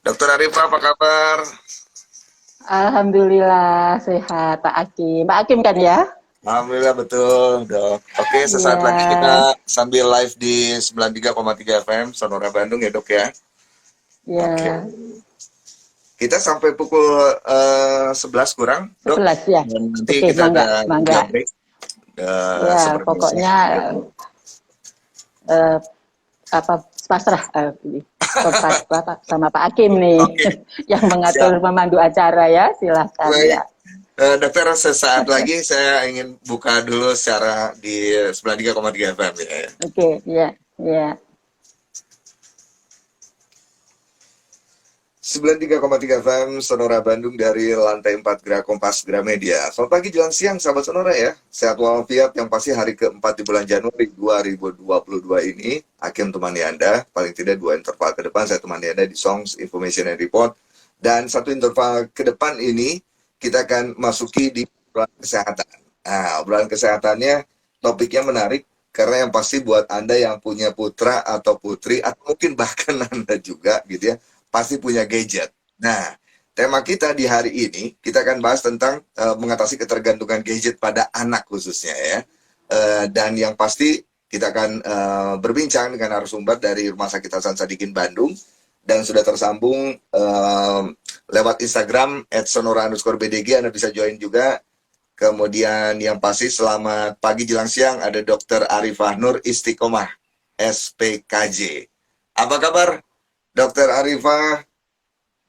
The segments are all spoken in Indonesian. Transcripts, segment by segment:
Dokter Arifah, apa kabar? Alhamdulillah sehat Pak Hakim. Pak Hakim kan ya? Alhamdulillah betul, dok. Oke, Iya, sesaat lagi kita sambil live di 93,3 FM Sonora Bandung ya, dok ya. Oke. iya. Kita sampai pukul 11 kurang, dok. 11 ya. Dan nanti Oke, kita mangga, ada mangga. 3 break. Ya, Seperbiasa. pokoknya eh, apa pasrah sama Pak Hakim nih Oke, yang mengatur siap. memandu acara ya. Silahkan Baik. ya. Dokter, sesaat lagi saya ingin buka dulu secara di 93,3 FM ya. Oke, ya, ya. 93,3 FM Sonora Bandung dari lantai 4 Gerak Kompas Gramedia. Selamat pagi, jelang siang, sahabat Sonora ya. Sehat walafiat yang pasti hari keempat di bulan Januari 2022 ini. Hakim temani Anda, paling tidak 2 interval ke depan saya temani Anda di Songs, Information and Report. Dan 1 interval ke depan ini kita akan masuki di obrolan kesehatan. Nah, obrolan kesehatannya topiknya menarik karena yang pasti buat Anda yang punya putra atau putri atau mungkin bahkan Anda juga gitu ya pasti punya gadget. Nah, tema kita di hari ini, kita akan bahas tentang mengatasi ketergantungan gadget pada anak khususnya ya. Dan yang pasti kita akan berbincang dengan narasumber dari Rumah Sakit Hasan Sadikin Bandung dan sudah tersambung lewat Instagram @sonora_bdg. Anda bisa join juga. Kemudian yang pasti selamat pagi jelang siang ada Dr. Arifah Nur Istiqomah SPKJ. Apa kabar Dokter Arifah?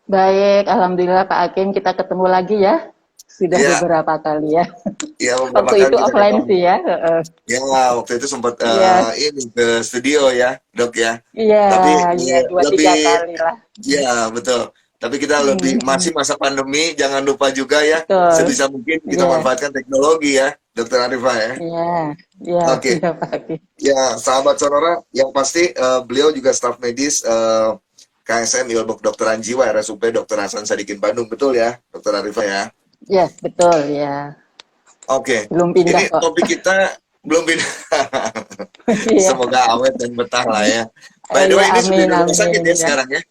Baik, alhamdulillah Pak Hakim kita ketemu lagi ya. Sudah Ya, beberapa kali ya. ya beberapa Waktu kali itu kita offline ketemu. sih ya. Ya, waktu itu sempat Iya, ini ke studio ya, dok ya. iya, Tapi iya, dua tiga lebih, kali lah. ya betul. Tapi kita lebih Hmm, masih masa pandemi, jangan lupa juga ya, betul. sebisa mungkin kita Iya, manfaatkan teknologi ya, Dokter Arifah ya. iya, iya, Oke, iya Pak Hakim. ya sahabat Sonora, yang pasti beliau juga staf medis KSM Ilmu Kedokteran Jiwa RSUP Dr. Hasan Sadikin Bandung, betul ya, Dokter Arifah ya. Iya, betul ya. Oke, Belum pindah ini kok. topik kita belum pindah. Iya, Semoga awet dan betah lah ya. By the iya, way, ini sudah amin, di rumah sakit amin ya ya. sekarang ya?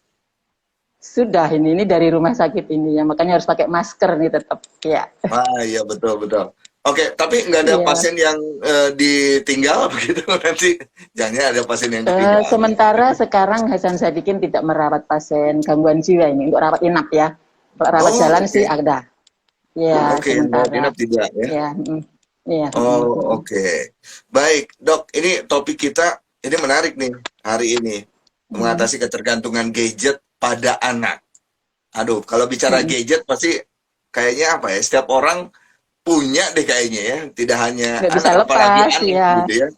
Sudah ini dari rumah sakit ini ya, makanya harus pakai masker nih tetap. Ya, Ah iya betul betul. Oke, tapi nggak ada iya. pasien yang ditinggal begitu nanti. Jangan ada pasien yang ditinggal. Sementara sekarang Hasan Sadikin tidak merawat pasien gangguan jiwa ini untuk rawat inap ya. Kalau rawat Oh jalan sih oke, ada. Ya, oke yang rawat sementara. inap tidak ya? Ya, ya, Oh oke, baik dok. Ini topik kita ini menarik nih hari ini mm, mengatasi ketergantungan gadget pada anak. Aduh, kalau bicara mm. gadget pasti kayaknya apa ya? Setiap orang punya deh kayaknya ya, tidak hanya Nggak bisa anak, apalagi lepas anak ya. gitu ya.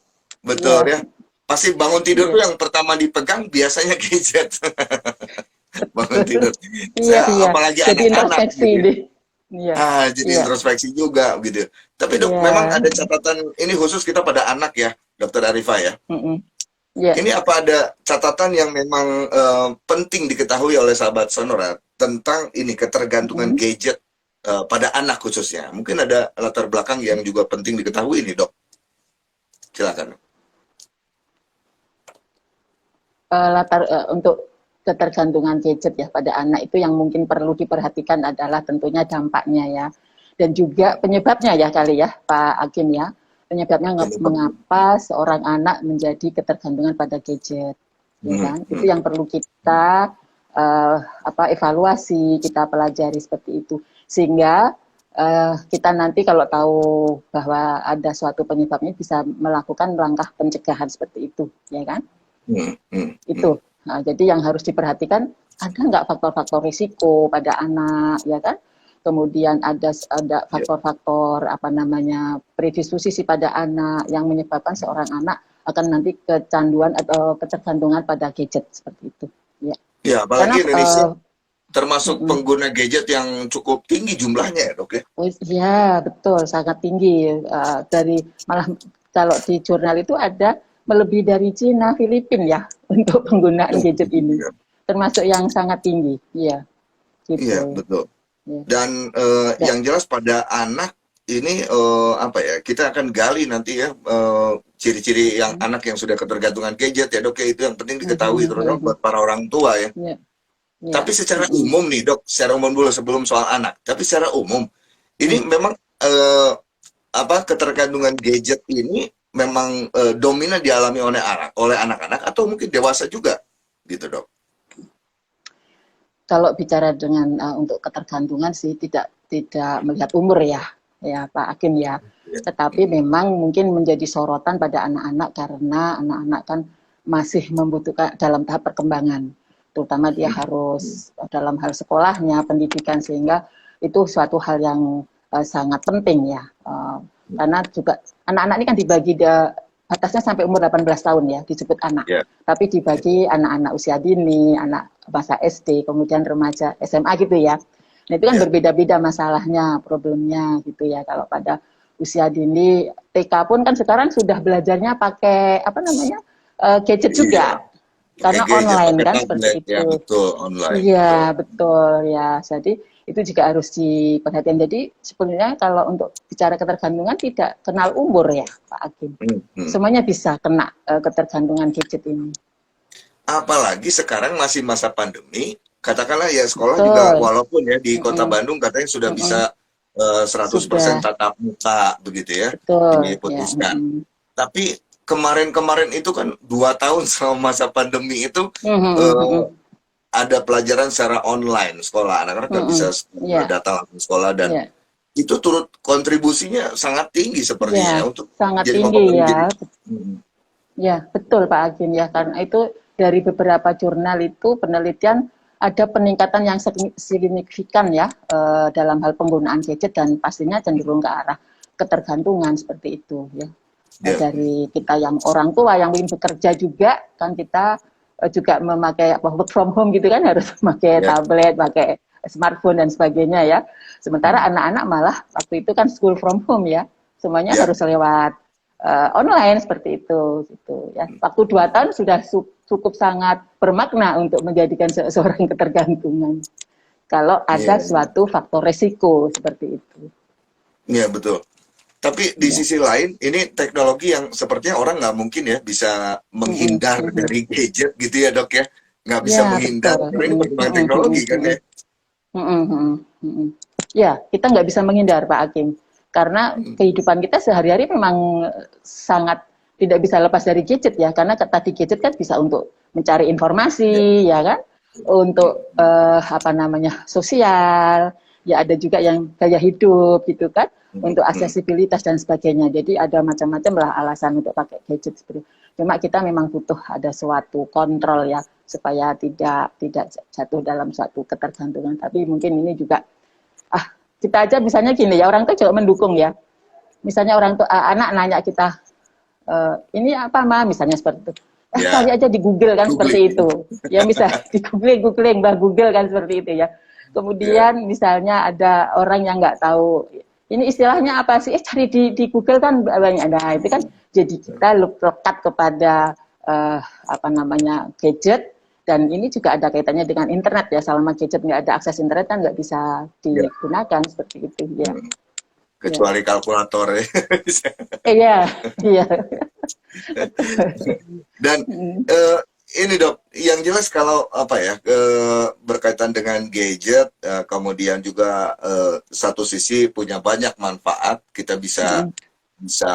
Betul Ya, ya. Pasti bangun tidur tuh iya, yang pertama dipegang biasanya gadget. Bangun betul. tidur. Iya, Saya iya. apalagi Jadi anak-anak introspeksi gitu ya. deh. Iya, Jadi iya, introspeksi juga gitu. Tapi dok, iya. memang ada catatan ini khusus kita pada anak ya, Dokter Arifah ya. Mm-mm. Iya. Ini apa ada catatan yang memang penting diketahui oleh sahabat Sonora tentang ini ketergantungan Mm. gadget pada anak khususnya? Mungkin ada latar belakang yang juga penting diketahui ini, Dok. Silakan. Untuk ketergantungan gadget ya pada anak itu yang mungkin perlu diperhatikan adalah tentunya dampaknya ya dan juga penyebabnya ya kali ya Pak Hakim ya, penyebabnya Penyebab. mengapa seorang anak menjadi ketergantungan pada gadget ya Hmm, kan, itu hmm. yang perlu kita evaluasi, kita pelajari seperti itu sehingga kita nanti kalau tahu bahwa ada suatu penyebabnya bisa melakukan langkah pencegahan seperti itu ya kan. Hmm, hmm, hmm. Itu. Nah, jadi yang harus diperhatikan ada nggak faktor-faktor risiko pada anak, ya kan? Kemudian ada Ya, faktor-faktor apa namanya predisposisi pada anak yang menyebabkan seorang anak akan nanti kecanduan atau ketergantungan pada gadget seperti itu. Ya, ya, karena apalagi Indonesia termasuk pengguna gadget yang cukup tinggi jumlahnya ya, Dok ya. ya betul sangat tinggi dari malah kalau di jurnal itu ada melebihi dari Cina, Filipina ya untuk penggunaan Oh, gadget ini. iya, Termasuk yang sangat tinggi, iya, iya, gitu. betul. Ya. Dan Ya. yang jelas pada anak ini apa ya? Kita akan gali nanti ya ciri-ciri yang anak yang sudah ketergantungan gadget ya, Dok ya. Itu yang penting diketahui terutama buat para orang tua ya. Ya. Ya. Tapi secara umum nih dok, secara umum dulu sebelum soal anak. Tapi secara umum, ini memang apa ketergantungan gadget ini memang dominan dialami oleh anak-anak atau mungkin dewasa juga, gitu dok? Kalau bicara dengan untuk ketergantungan sih tidak melihat umur ya, ya Pak Hakim ya. Ya. Tetapi memang mungkin menjadi sorotan pada anak-anak karena anak-anak kan masih membutuhkan dalam tahap perkembangan, terutama dia harus dalam hal sekolahnya, pendidikan, sehingga itu suatu hal yang sangat penting ya. Karena juga anak-anak ini kan dibagi batasnya sampai umur 18 tahun ya, disebut anak. Ya. Tapi dibagi anak-anak usia dini, anak masa SD, kemudian remaja SMA gitu ya. Nah itu kan berbeda-beda masalahnya, problemnya gitu ya. Kalau pada usia dini, TK pun kan sekarang sudah belajarnya pakai apa namanya gadget juga, karena online kan seperti itu. Ya, betul, online. Iya betul ya. Jadi itu juga harus diperhatikan. Jadi sebenarnya kalau untuk bicara ketergantungan tidak kenal umur ya Pak Hakim. Semuanya bisa kena ketergantungan gadget ini. Apalagi sekarang masih masa pandemi, katakanlah ya sekolah juga walaupun ya di Kota Bandung katanya sudah bisa 100% tatap muka begitu ya, diputuskan. Ya. Tapi kemarin-kemarin itu kan 2 tahun selama masa pandemi itu ada pelajaran secara online sekolah, anak-anak nggak bisa datang langsung sekolah dan itu turut kontribusinya sangat tinggi sepertinya untuk sangat tinggi ya. Ya betul Pak Hakim ya, karena itu dari beberapa jurnal itu penelitian ada peningkatan yang signifikan ya dalam hal penggunaan gadget dan pastinya cenderung ke arah ketergantungan seperti itu ya. Dari kita yang orang tua yang ingin bekerja juga kan kita juga memakai work from home gitu kan, harus memakai tablet, pakai smartphone dan sebagainya ya. Sementara anak-anak malah waktu itu kan school from home ya, semuanya harus lewat online seperti itu gitu ya. Waktu 2 tahun sudah cukup sangat bermakna untuk menjadikan seseorang ketergantungan kalau ada suatu faktor resiko seperti itu. Iya betul. Tapi di sisi lain, ini teknologi yang sepertinya orang nggak mungkin ya bisa menghindar dari gadget gitu ya dok ya. Nggak bisa menghindar, karena ini perkembangan teknologi kan ya. Ya, kita nggak bisa menghindar Pak Hakim. Karena kehidupan kita sehari-hari memang sangat tidak bisa lepas dari gadget ya. Karena tadi gadget kan bisa untuk mencari informasi, ya kan? Untuk apa namanya, sosial. Ya ada juga yang gaya hidup gitu kan, untuk aksesibilitas dan sebagainya. Jadi ada macam-macam lah alasan untuk pakai gadget seperti itu. Cuma kita memang butuh ada suatu kontrol ya, supaya tidak jatuh dalam suatu ketergantungan. Tapi mungkin ini juga kita aja misalnya gini ya, orang tua juga mendukung ya. Misalnya orang tua anak nanya kita, ini apa Ma? Misalnya seperti itu. Cari aja di Google kan seperti itu. Ya bisa di googling Mbak Google kan seperti itu ya. Kemudian misalnya ada orang yang nggak tahu ini istilahnya apa sih, cari di Google kan banyak. Nah itu kan jadi kita lekat kepada apa namanya gadget, dan ini juga ada kaitannya dengan internet ya. Selama gadget nggak ada akses internet kan nggak bisa digunakan seperti itu ya. Kecuali kalkulator ya. Iya, iya. Dan ini dok, yang jelas kalau apa ya berkaitan dengan gadget, kemudian juga satu sisi punya banyak manfaat, kita bisa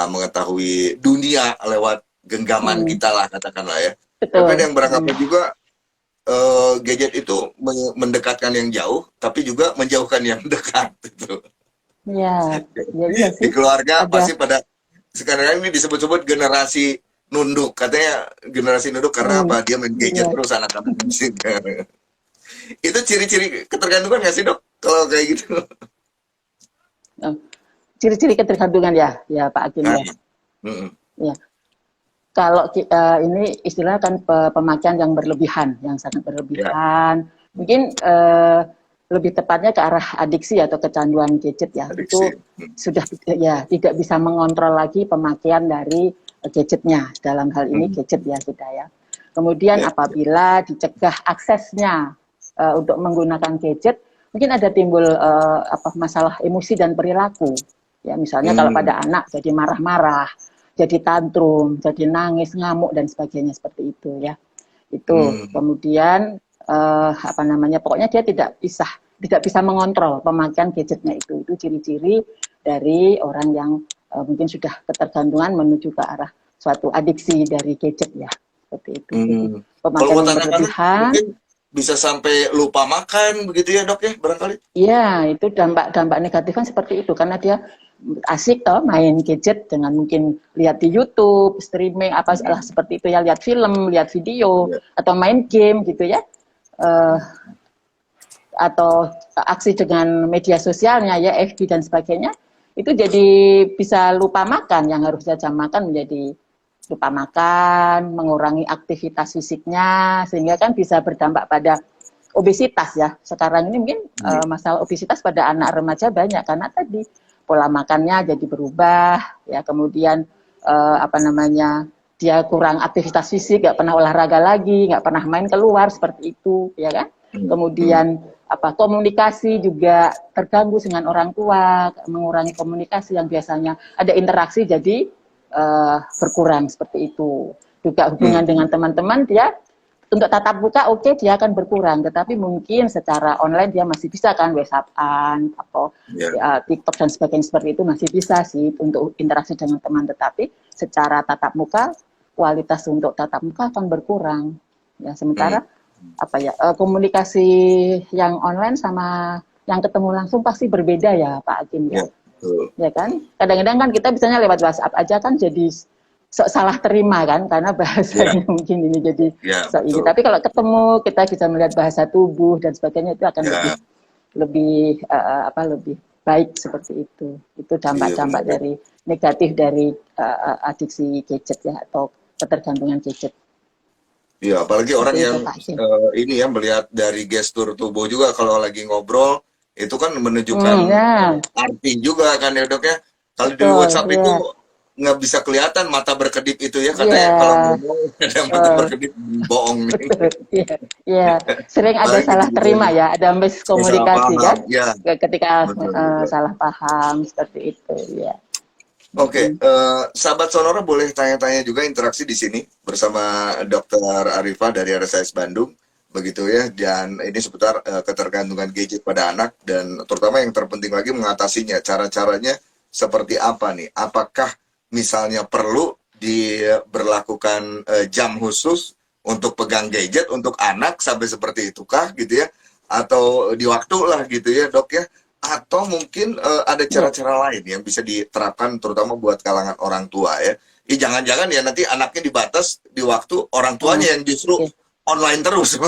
mengetahui dunia lewat genggaman kita lah katakanlah ya. Tapi ada yang beranggapan juga gadget itu mendekatkan yang jauh, tapi juga menjauhkan yang dekat gitu. Ya, di keluarga pasti pada sekarang ini disebut-sebut generasi nunduk, katanya generasi nunduk karena apa? Dia main gadget terus anak-anak di sini. Itu ciri-ciri ketergantungan nggak sih dok? Kalau kayak gitu? Ciri-ciri ketergantungan ya Pak Hakim ya. Ya. Kalau ini istilah kan pemakaian yang berlebihan, yang sangat berlebihan. Mungkin lebih tepatnya ke arah adiksi atau kecanduan gadget ya. Adiksi. Itu sudah ya tidak bisa mengontrol lagi pemakaian dari gadgetnya, dalam hal ini gadget ya kita ya. Kemudian apabila dicegah aksesnya untuk menggunakan gadget, mungkin ada timbul masalah emosi dan perilaku. Ya misalnya kalau pada anak jadi marah-marah, jadi tantrum, jadi nangis, ngamuk dan sebagainya seperti itu ya. Itu kemudian apa namanya, pokoknya dia tidak bisa mengontrol pemakaian gadgetnya itu. Itu ciri-ciri dari orang yang mungkin sudah ketergantungan menuju ke arah suatu adiksi dari gadget ya, seperti itu. Jadi Kalau pemakaian buat yang anak-anak berlebihan, mungkin bisa sampai lupa makan begitu ya dok ya barangkali. ya itu dampak negatifnya seperti itu karena dia asik toh main gadget dengan mungkin lihat di YouTube, streaming apa seperti itu ya, lihat film, lihat video Ya. atau main game gitu ya. Atau aksi dengan media sosialnya ya, FB dan sebagainya, itu jadi bisa lupa makan, yang harusnya jam makan menjadi lupa makan, mengurangi aktivitas fisiknya, sehingga kan bisa berdampak pada obesitas ya. Sekarang ini mungkin masalah obesitas pada anak remaja banyak karena tadi pola makannya jadi berubah ya, kemudian apa namanya, dia kurang aktivitas fisik, nggak pernah olahraga lagi, nggak pernah main keluar seperti itu ya kan. Kemudian komunikasi juga terganggu dengan orang tua, mengurangi komunikasi yang biasanya ada interaksi jadi berkurang seperti itu. Juga hubungan dengan teman-teman dia untuk tatap muka dia akan berkurang, tetapi mungkin secara online dia masih bisa kan, WhatsApp-an atau TikTok dan sebagainya seperti itu masih bisa sih untuk interaksi dengan teman, tetapi secara tatap muka kualitas untuk tatap muka akan berkurang ya. Sementara komunikasi yang online sama yang ketemu langsung pasti berbeda ya Pak Hakim ya. Ya kan? Kadang-kadang kan kita misalnya lewat WhatsApp aja kan jadi salah terima kan karena bahasanya mungkin ini jadi ini. Tapi kalau ketemu kita bisa melihat bahasa tubuh dan sebagainya, itu akan lebih baik seperti itu. Itu dampak-dampak dari negatif dari adiksi gadget ya, atau ketergantungan gadget. Iya, apalagi orang yang ini ya melihat dari gestur tubuh juga kalau lagi ngobrol itu kan menunjukkan arti juga kan ya dok ya. Kalau di WhatsApp itu nggak bisa kelihatan mata berkedip itu ya, katanya kalau ngomong ada mata berkedip, bohong nih. Iya, sering ada salah terima ya, ada miskomunikasi kan, ketika salah paham seperti itu ya. Oke, sahabat Sonora boleh tanya-tanya juga, interaksi di sini bersama Dr. Arifah dari RSIS Bandung, begitu ya. Dan ini seputar ketergantungan gadget pada anak, dan terutama yang terpenting lagi mengatasinya. Cara-caranya seperti apa nih? Apakah misalnya perlu diberlakukan jam khusus untuk pegang gadget untuk anak sampai seperti itukah gitu ya? Atau di waktu lah gitu ya dok ya? Atau mungkin ada cara-cara lain yang bisa diterapkan terutama buat kalangan orang tua ya. Jangan-jangan ya nanti anaknya dibatas di waktu orang tuanya yang justru online terus.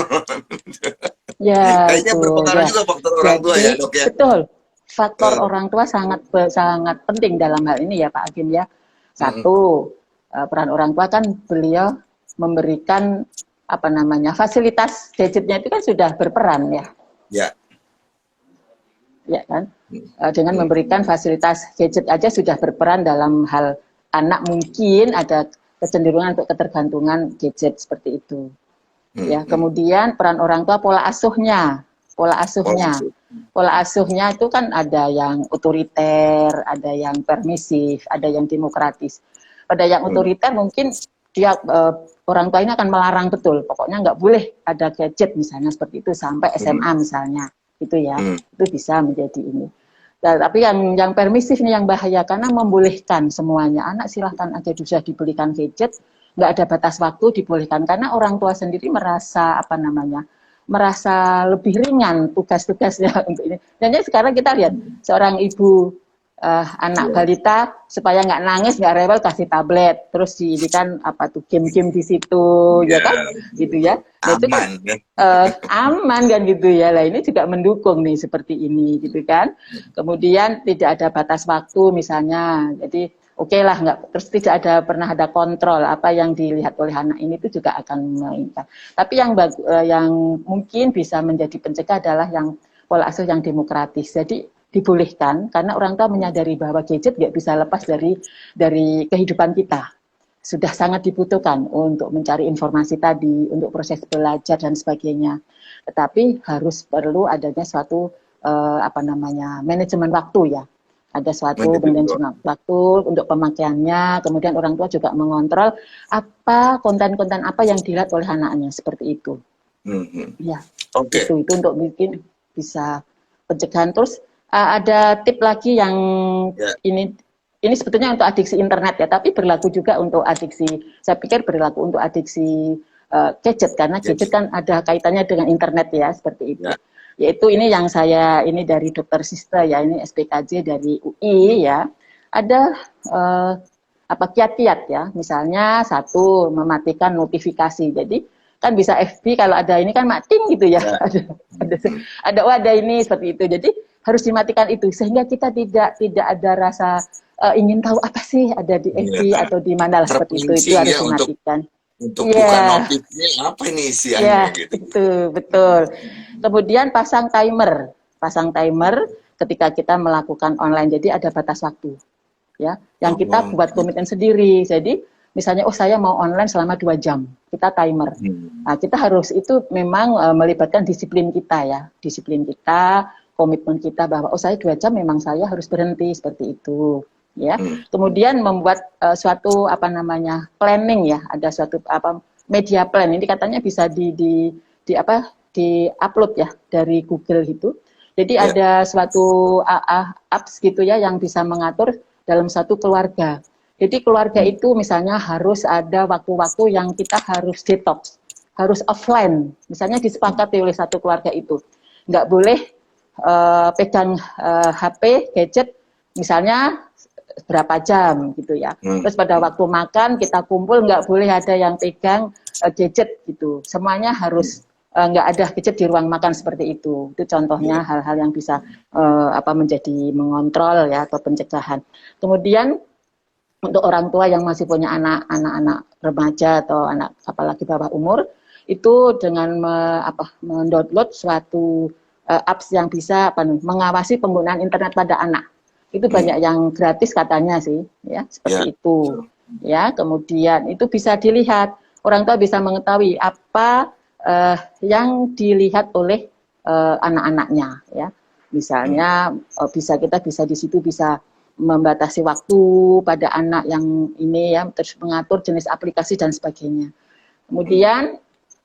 Kayaknya berpengaruh juga faktor orang tua ya dok ya. Betul. Faktor orang tua sangat penting dalam hal ini ya Pak Hakim ya. Satu, peran orang tua kan beliau memberikan fasilitas gadgetnya itu kan sudah berperan ya. Ya kan, dengan memberikan fasilitas gadget aja sudah berperan dalam hal anak mungkin ada kecenderungan untuk ketergantungan gadget seperti itu. Ya, kemudian peran orang tua, pola asuhnya itu kan ada yang otoriter, ada yang permisif, ada yang demokratis. Pada yang otoriter mungkin dia orang tua ini akan melarang betul, pokoknya nggak boleh ada gadget misalnya seperti itu sampai SMA misalnya. Itu ya, itu bisa menjadi ini. Nah, tapi yang permisif ini yang bahaya karena membolehkan semuanya. Anak silahkan aja sudah dibelikan gadget, nggak ada batas waktu dibolehkan karena orang tua sendiri merasa merasa lebih ringan tugas-tugasnya untuk ini. Dan sekarang kita lihat seorang ibu anak balita supaya nggak nangis, nggak rewel, kasih tablet, terus diidikan game-game di situ, ya kan, gitu ya. Nah, itu kan aman kan gitu ya. Lah ini juga mendukung nih seperti ini, gitu kan. Kemudian tidak ada batas waktu misalnya, jadi lah nggak, terus tidak pernah ada kontrol apa yang dilihat oleh anak ini, itu juga akan meningkat. Tapi yang mungkin bisa menjadi pencegah adalah yang pola asuh yang demokratis. Jadi dibolehkan karena orang tua menyadari bahwa gadget nggak bisa lepas dari kehidupan kita. Sudah sangat dibutuhkan untuk mencari informasi tadi, untuk proses belajar dan sebagainya. Tetapi perlu adanya suatu manajemen waktu ya. Ada suatu manajemen waktu untuk pemakaiannya, kemudian orang tua juga mengontrol apa konten-konten apa yang dilihat oleh anaknya seperti itu. Mhm. Ya, Oke. itu untuk bikin bisa pencegahan. Terus ada tip lagi yang Ya. ini ini sebetulnya untuk adiksi internet ya, tapi berlaku juga untuk adiksi. Saya pikir berlaku untuk adiksi gadget karena gadget Gadget. kan ada kaitannya dengan internet ya, seperti itu. Ya. Yaitu ini yang saya ini dari Dokter Sista ya, ini SPKJ dari UI ya. Ada eh, apa kiat-kiat ya, misalnya satu mematikan notifikasi. Jadi kan bisa FB kalau ada ini kan matiin gitu ya, Ya. ada Mhm. ada ini seperti itu. Jadi harus dimatikan itu sehingga kita tidak ada rasa ingin tahu apa sih ada di FB Iya. atau di mana lah seperti itu Terpancing harus ya dimatikan. untuk buka Iya, notifnya apa ini isiannya iya gitu. itu betul. Kemudian pasang timer ketika kita melakukan online. Jadi ada batas waktu ya yang kita Oh. buat komitmen sendiri. Jadi misalnya oh saya mau online selama 2 jam, kita timer. Hmm. Nah, kita harus itu memang melibatkan disiplin kita ya, disiplin kita, komitmen kita bahwa oh saya 2 jam memang saya harus berhenti seperti itu ya. Hmm. Kemudian membuat suatu apa namanya planning ya, ada suatu apa media plan ini katanya bisa di apa di upload ya dari Google itu. Jadi Ya. ada suatu apps gitu ya yang bisa mengatur dalam satu keluarga. Jadi keluarga Hmm. itu misalnya harus ada waktu-waktu yang kita harus detox, harus offline. Misalnya disepakati oleh satu keluarga itu. Nggak boleh pegang HP, gadget, misalnya berapa jam gitu ya. Hmm. Terus pada waktu makan kita kumpul nggak boleh ada yang pegang gadget gitu. Semuanya harus nggak ada gadget di ruang makan seperti itu. Itu Ya. contohnya hal-hal yang bisa apa menjadi mengontrol ya atau pencegahan. Kemudian untuk orang tua yang masih punya anak-anak remaja atau anak apalagi bawah umur itu dengan mendownload suatu apps yang bisa mengawasi penggunaan internet pada anak. Itu Hmm. banyak yang gratis katanya sih, ya Ya. seperti itu. Betul. Ya, kemudian itu bisa dilihat, orang tua bisa mengetahui apa yang dilihat oleh anak-anaknya, ya. Hmm. Misalnya kita bisa di situ bisa membatasi waktu pada anak yang ini ya, terus mengatur jenis aplikasi dan sebagainya. Hmm. Kemudian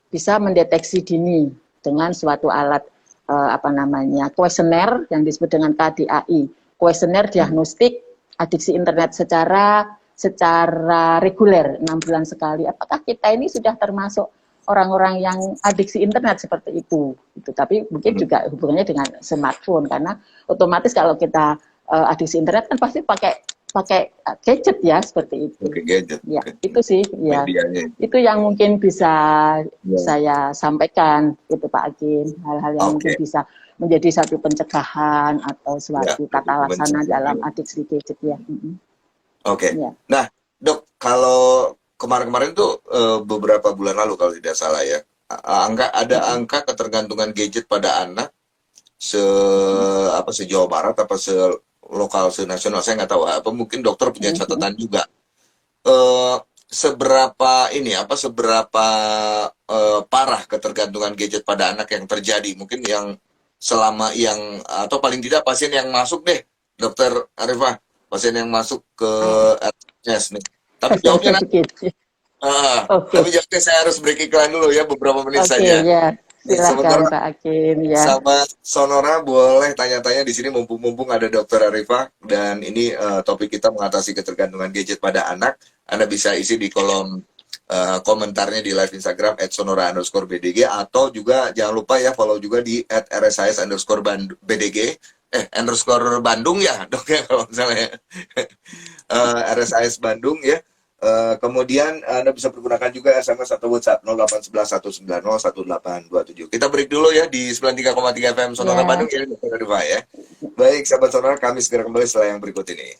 bisa mendeteksi dini dengan suatu alat apa namanya kuesioner yang disebut dengan KDAI, kuesioner Hmm. diagnostik adiksi internet secara reguler 6 bulan sekali. Apakah kita ini sudah termasuk orang-orang yang adiksi internet seperti itu? Tapi mungkin Hmm. juga hubungannya dengan smartphone karena otomatis kalau kita adiksi internet kan pasti pakai pakai gadget ya seperti itu. Oke, gadget. Ya, Oke. itu sih ya. Medianya. Itu yang mungkin bisa Ya. saya sampaikan itu Pak Agim, hal-hal yang mungkin Oke. bisa menjadi satu pencegahan atau Ya, suatu lebih tata ke laksana dalam pencegahan. adiksi gadget ya. Oke. Ya. Nah, Dok, kalau kemarin-kemarin tuh beberapa bulan lalu kalau tidak salah ya, ada angka ketergantungan gadget pada anak se apa se Jawa Barat apa se lokal se nasional saya nggak tahu apa mungkin dokter punya catatan juga eh seberapa ini apa seberapa parah ketergantungan gadget pada anak yang terjadi mungkin yang selama yang atau paling tidak pasien yang masuk deh dokter Arifah pasien yang masuk ke RS nih tapi Yang jawabnya nanti sedikit. tapi Oke, jawabnya saya harus break iklan dulu ya beberapa menit oke saja. ya. Nah, Silakan sementara Pak Agim ya. sama Sonora boleh tanya-tanya di sini mumpung ada Dokter Arifah dan ini topik kita mengatasi ketergantungan gadget pada anak. Anda bisa isi di kolom komentarnya di live Instagram @sonora_bdg atau juga jangan lupa ya follow juga di @rsis_bdg underscore Bandung ya dok ya kalau misalnya RSIS Bandung ya. Kemudian Anda bisa pergunakan juga SMS atau WhatsApp 0811 190 1827. Kita break dulu ya di 93,3 FM Sonora Bandung Ya. ya, Dr. Arifah ya. Baik, sahabat Sonora, kami segera kembali setelah yang berikut ini.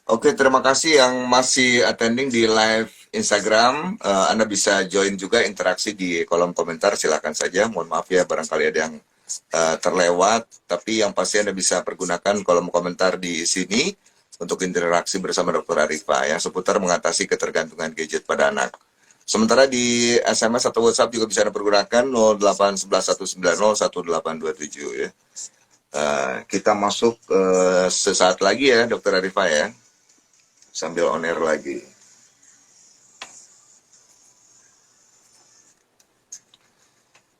Oke, terima kasih yang masih attending di live Instagram. Anda bisa join juga interaksi di kolom komentar, silakan saja. Mohon maaf ya, barangkali ada yang terlewat, tapi yang pasti Anda bisa pergunakan kolom komentar di sini untuk interaksi bersama Dr. Arifah ya, seputar mengatasi ketergantungan gadget pada anak. Sementara di SMS atau WhatsApp juga bisa Anda pergunakan 0811 190 1827 ya. Kita masuk sesaat lagi ya, Dr. Arifah ya, sambil on air lagi.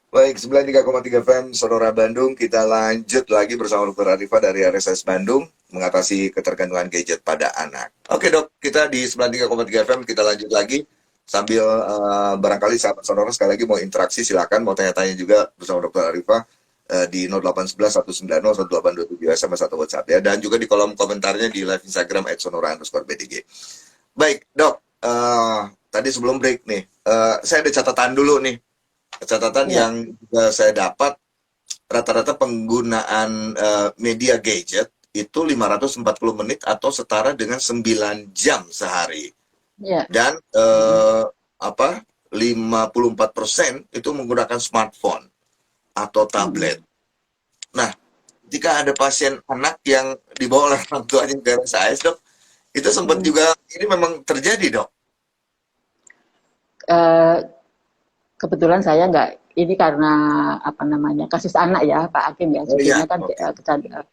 Baik, 93,3 FM Sonora Bandung, kita lanjut lagi bersama Dr. Arifah dari RSS Bandung, mengatasi ketergantungan gadget pada anak. Oke dok, kita di 93,3 FM, kita lanjut lagi, sambil barangkali sahabat Sonora sekali lagi mau interaksi, silakan, mau tanya-tanya juga bersama Dr. Arifah di 0811 190 1827 SMS atau WhatsApp ya, dan juga di kolom komentarnya di live Instagram @sonora_bdg. Baik dok, tadi sebelum break nih, saya ada catatan dulu nih. Catatan yang saya dapat, rata-rata penggunaan media gadget itu 540 menit atau setara dengan 9 jam sehari. Dan 54% itu menggunakan smartphone atau tablet. Nah, jika ada pasien anak yang dibawa oleh orang tuanya ke RSAS, dok, itu sempat juga, ini memang terjadi, dok? Kebetulan saya nggak, ini karena apa namanya, kasus anak ya Pak Hakim ya, jadinya kan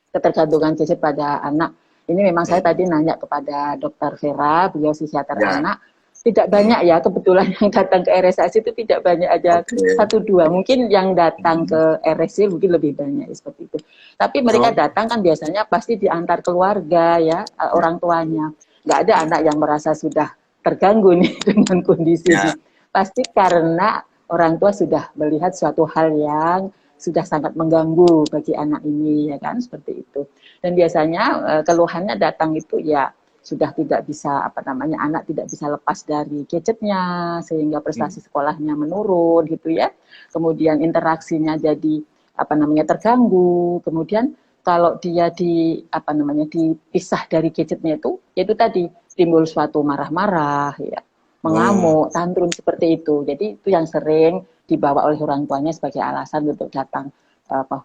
ketergantungan gadget pada anak. Ini memang saya tadi nanya kepada Dokter Vera, beliau psikiater anak, tidak banyak ya kebetulan yang datang ke RSAS itu tidak banyak, aja 1-2, mungkin yang datang ke RSC mungkin lebih banyak seperti itu. Tapi mereka datang kan biasanya pasti diantar keluarga ya, orang tuanya. Nggak ada anak yang merasa sudah terganggu nih dengan kondisi ini. Pasti karena orang tua sudah melihat suatu hal yang sudah sangat mengganggu bagi anak ini, ya kan, seperti itu. Dan biasanya keluhannya datang itu ya sudah tidak bisa, apa namanya, anak tidak bisa lepas dari gadgetnya sehingga prestasi sekolahnya menurun gitu ya. Kemudian interaksinya jadi apa namanya terganggu. Kemudian kalau dia dipisah dari gadgetnya itu, yaitu tadi timbul suatu marah-marah ya, mengamuk, tantrum seperti itu. Jadi itu yang sering dibawa oleh orang tuanya sebagai alasan untuk datang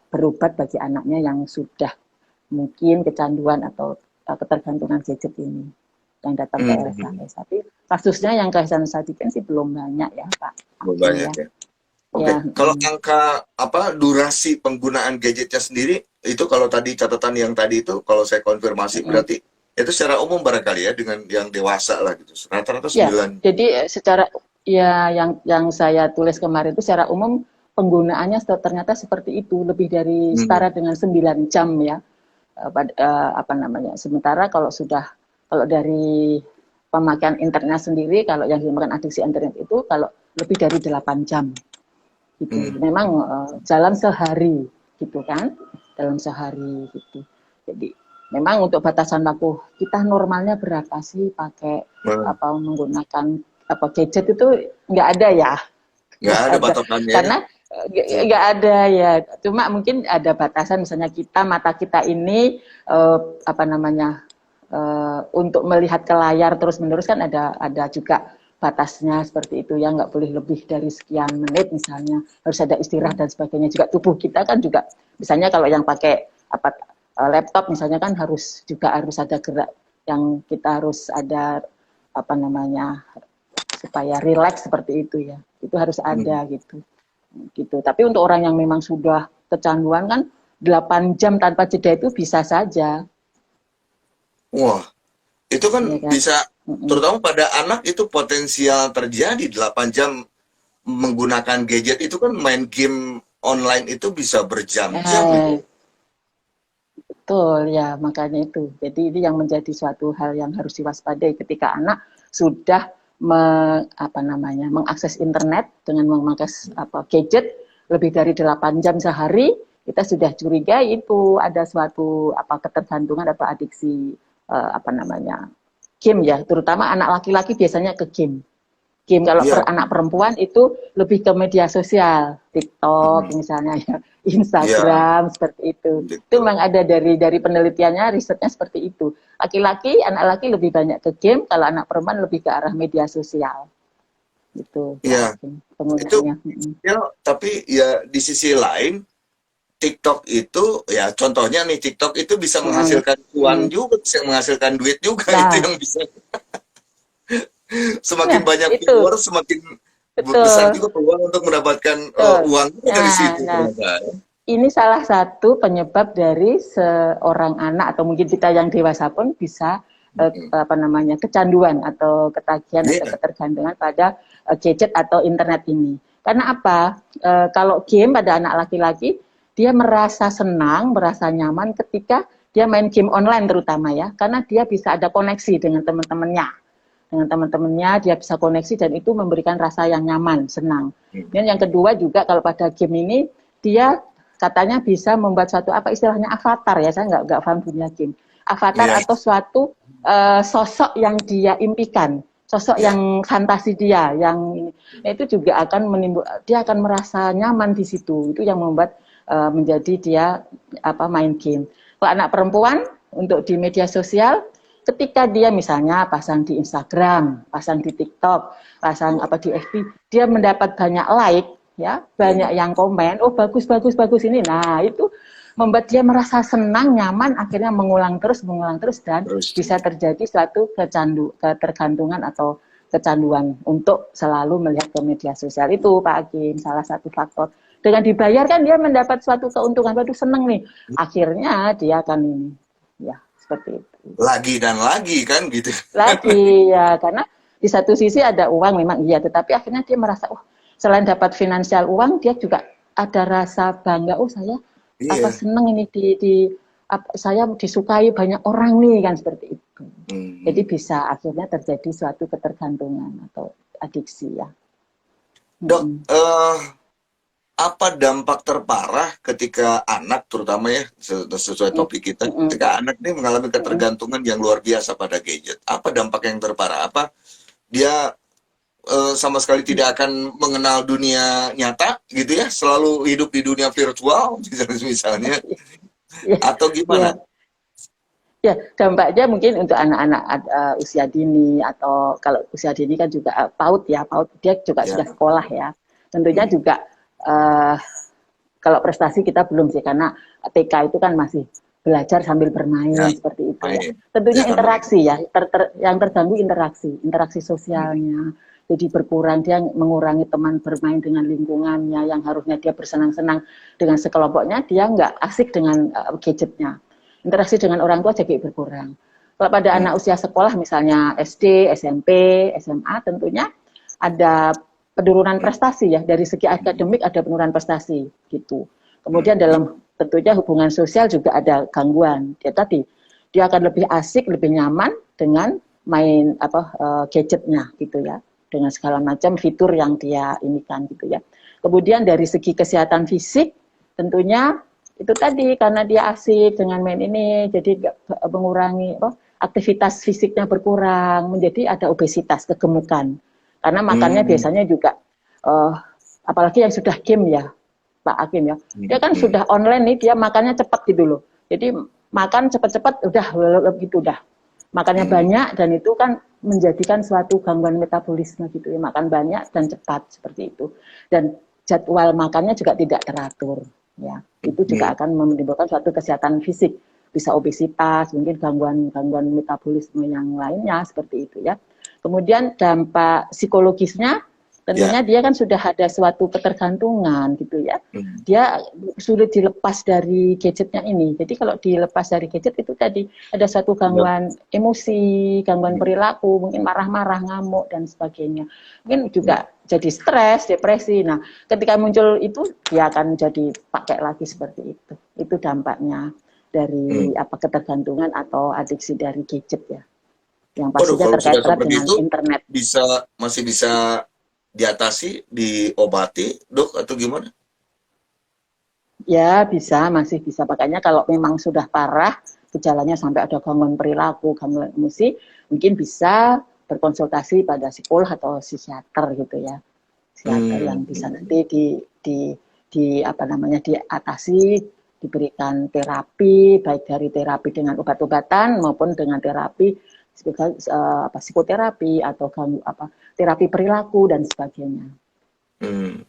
berobat bagi anaknya yang sudah mungkin kecanduan atau ketergantungan gadget ini, yang datang ke RSAS. Tapi kasusnya yang kehabisan sadikan sih belum banyak ya Pak. Belum banyak ya. Oke. Kalau angka durasi penggunaan gadgetnya sendiri, itu kalau tadi catatan yang tadi itu, kalau saya konfirmasi berarti itu secara umum barangkali ya, dengan yang dewasa lah gitu, rata-rata 9. Jadi secara yang saya tulis kemarin itu secara umum penggunaannya ternyata seperti itu, lebih dari setara dengan 9 jam ya, apa namanya. Sementara kalau dari pemakaian internet sendiri, kalau yang dimakan adiksi internet itu kalau lebih dari 8 jam gitu. Memang jalan sehari gitu kan, dalam sehari gitu. Jadi memang untuk batasan waktu kita normalnya berapa sih pakai menggunakan gadget itu nggak ada ya. Nggak ada patokannya. Karena nggak ada ya. Cuma mungkin ada batasan, misalnya mata kita ini untuk melihat ke layar terus-menerus kan ada juga batasnya seperti itu ya, nggak boleh lebih dari sekian menit misalnya, harus ada istirahat dan sebagainya. Juga tubuh kita kan juga, misalnya kalau yang pakai laptop misalnya kan harus ada gerak yang kita harus ada supaya rileks seperti itu ya, itu harus ada gitu. Tapi untuk orang yang memang sudah kecanduan kan 8 jam tanpa jeda itu bisa saja. Wah, itu kan bisa, terutama pada anak itu potensial terjadi 8 jam menggunakan gadget itu kan, main game online itu bisa berjam-jam. Betul ya, makanya itu. Jadi ini yang menjadi suatu hal yang harus diwaspadai ketika anak sudah mengakses internet dengan memakai gadget lebih dari 8 jam sehari, kita sudah curiga itu ada suatu ketergantungan atau adiksi game ya, terutama anak laki-laki biasanya ke game Game kalau Iya. anak perempuan itu lebih ke media sosial, TikTok misalnya ya, Iya, Instagram seperti itu. Itu gitu. memang ada dari penelitiannya, risetnya seperti itu. Anak laki lebih banyak ke game, kalau anak perempuan lebih ke arah media sosial. Itu Iya, Pak Hakim, itu penggunaannya. ya, tapi ya di sisi lain TikTok itu ya contohnya nih TikTok itu bisa Mm, menghasilkan uang mm. juga, bisa menghasilkan duit juga itu Nah, yang bisa semakin nah banyak itu viewers semakin besar betul, juga peluang untuk mendapatkan betul. uang juga dari Nah, situ nah ternyata. ini salah satu penyebab dari seorang anak atau mungkin kita yang dewasa pun bisa Mm-mm. apa namanya kecanduan atau ketagihan atau Iya, ketergantungan pada gadget atau internet ini. Karena apa? Kalau game pada anak laki-laki dia merasa senang, merasa nyaman ketika dia main game online terutama ya, karena dia bisa ada koneksi dengan teman-temannya. Dengan teman-temannya dia bisa koneksi dan itu memberikan rasa yang nyaman, senang. Dan yang kedua juga kalau pada game ini dia katanya bisa membuat suatu apa istilahnya avatar ya, saya nggak paham dunia game. Avatar iya, atau suatu sosok yang dia impikan, sosok iya. yang fantasi dia, yang nah, itu juga akan menimbul, dia akan merasa nyaman di situ. Itu yang membuat menjadi dia apa main game. Kalau anak perempuan untuk di media sosial, ketika dia misalnya pasang di Instagram, pasang di TikTok, pasang apa di FB, dia mendapat banyak like, ya banyak yang komen, oh bagus bagus bagus ini. Nah itu membuat dia merasa senang, nyaman, akhirnya mengulang terus dan Terus bisa terjadi suatu ketergantungan atau kecanduan untuk selalu melihat ke media sosial. Itu Pak Hakim salah satu faktor. Dengan dibayar kan dia mendapat suatu keuntungan, waduh seneng nih. Akhirnya dia akan ini, ya seperti itu. lagi dan lagi kan gitu. Lagi ya, karena di satu sisi ada uang memang iya, tetapi akhirnya dia merasa, oh selain dapat finansial uang, dia juga ada rasa bangga, oh saya apa Iya. seneng ini saya disukai banyak orang nih kan seperti itu. Jadi Hmm. bisa akhirnya terjadi suatu ketergantungan atau adiksi ya. Dok, Mm-mm. apa dampak terparah ketika anak, terutama ya sesuai Mm-mm. topik kita, Mm-mm. ketika anak ini mengalami Mm-mm. ketergantungan yang luar biasa pada gadget? Apa dampak yang terparah? Apa dia sama sekali tidak akan mengenal dunia nyata gitu ya, selalu hidup di dunia virtual misalnya, Ya, atau ya, gimana? ya, dampaknya mungkin untuk anak-anak usia dini atau kalau usia dini kan juga PAUD ya, PAUD dia juga Ya. sudah sekolah ya. Tentunya Hmm. juga uh, kalau prestasi kita belum sih karena TK itu kan masih belajar sambil Ya, bermain seperti itu ya. main. Tentunya Ya kan main. interaksi ya, yang terganggu interaksi sosialnya. Jadi berkurang dia mengurangi teman bermain dengan lingkungannya yang harusnya dia bersenang-senang dengan sekelompoknya dia nggak asik dengan gadgetnya. Interaksi dengan orang tua jadi berkurang. Kalau pada Hmm. anak usia sekolah misalnya SD, SMP, SMA tentunya ada penurunan Hmm. prestasi ya dari segi akademik ada penurunan prestasi gitu. Kemudian Hmm. dalam tentunya hubungan sosial juga ada gangguan. Dia tadi dia akan lebih asik, lebih nyaman dengan main gadgetnya gitu ya, dengan segala macam fitur yang dia inikan gitu ya. Kemudian dari segi kesehatan fisik tentunya itu tadi karena dia asik dengan main ini jadi mengurangi aktivitas fisiknya berkurang menjadi ada obesitas kegemukan karena makannya Hmm. biasanya juga uh, apalagi yang sudah game ya Pak Hakim ya dia kan Hmm. sudah online nih dia makannya cepat gitu loh jadi makan cepat-cepat udah gitu udah makannya Hmm. banyak dan itu kan menjadikan suatu gangguan metabolisme gitu ya makan banyak dan cepat seperti itu dan jadwal makannya juga tidak teratur ya itu juga Hmm. akan menimbulkan suatu kesehatan fisik bisa obesitas mungkin gangguan metabolisme yang lainnya seperti itu ya kemudian dampak psikologisnya Ya. tentunya dia kan sudah ada suatu ketergantungan gitu ya Hmm. dia sulit dilepas dari gadgetnya ini jadi kalau dilepas dari gadget itu tadi ada suatu gangguan emosi gangguan perilaku mungkin marah-marah ngamuk dan sebagainya mungkin juga jadi stres depresi nah ketika muncul itu dia akan jadi pakai lagi seperti itu dampaknya dari ketergantungan atau adiksi dari gadget ya yang Waduh, pastinya kalau terkait sudah erat seperti dengan itu internet. masih bisa diatasi, diobati, dok, atau gimana? Ya bisa, masih bisa. Makanya kalau memang sudah parah, gejalanya sampai ada gangguan perilaku, gangguan emosi, mungkin bisa berkonsultasi pada psikolog atau psikiater gitu ya, psikiater yang bisa nanti di apa namanya diatasi, diberikan terapi baik dari terapi dengan obat-obatan maupun dengan terapi psikoterapi atau terapi perilaku dan sebagainya.